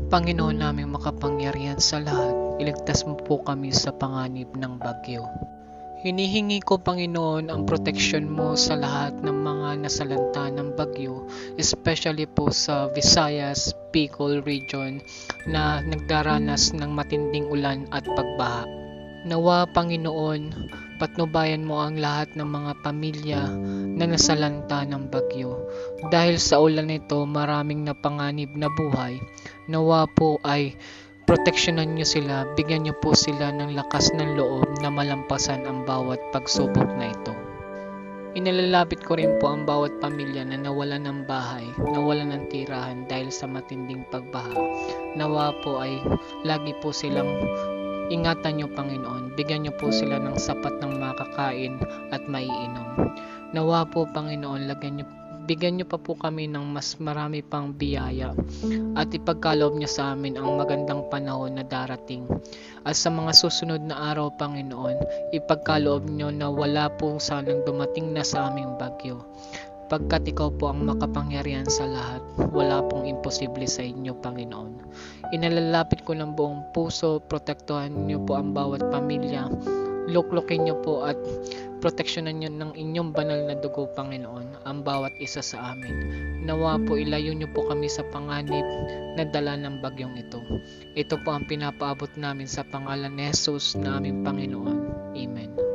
Panginoon naming makapangyarihan sa lahat, iligtas mo po kami sa panganib ng bagyo. Hinihingi ko, Panginoon, ang proteksyon mo sa lahat ng mga nasalanta ng bagyo, especially po sa Visayas, Bicol region na nagdaranas ng matinding ulan at pagbaha. Nawa, Panginoon, patnubayan mo ang lahat ng mga pamilya na nasalanta ng bagyo. Dahil sa ulan nito, maraming napanganib na buhay. Nawa po ay proteksyonan niyo sila, bigyan niyo po sila ng lakas ng loob na malampasan ang bawat pagsubok na ito. Inilalapit ko rin po ang bawat pamilya na nawalan ng bahay, nawalan ng tirahan dahil sa matinding pagbaha. Nawa po ay lagi po silang ingatan niyo, Panginoon. Bigyan niyo po sila ng sapat ng makakain at maiinom. Nawa po, Panginoon, bigyan niyo pa po kami ng mas marami pang biyaya at ipagkaloob niyo sa amin ang magandang panahon na darating. At sa mga susunod na araw, Panginoon, ipagkaloob niyo na wala po sanang dumating na sa aming bagyo. Pagkat ikaw po ang makapangyarihan sa lahat, wala pong imposible sa inyo, Panginoon. Inalalapit ko ng buong puso, protektuhan niyo po ang bawat pamilya, luklukin niyo po at proteksyonan niyo ng inyong banal na dugo, Panginoon, ang bawat isa sa amin. Nawa po ilayo niyo po kami sa panganib na dala ng bagyong ito. Ito po ang pinapaabot namin sa pangalan ni Jesus na aming Panginoon. Amen.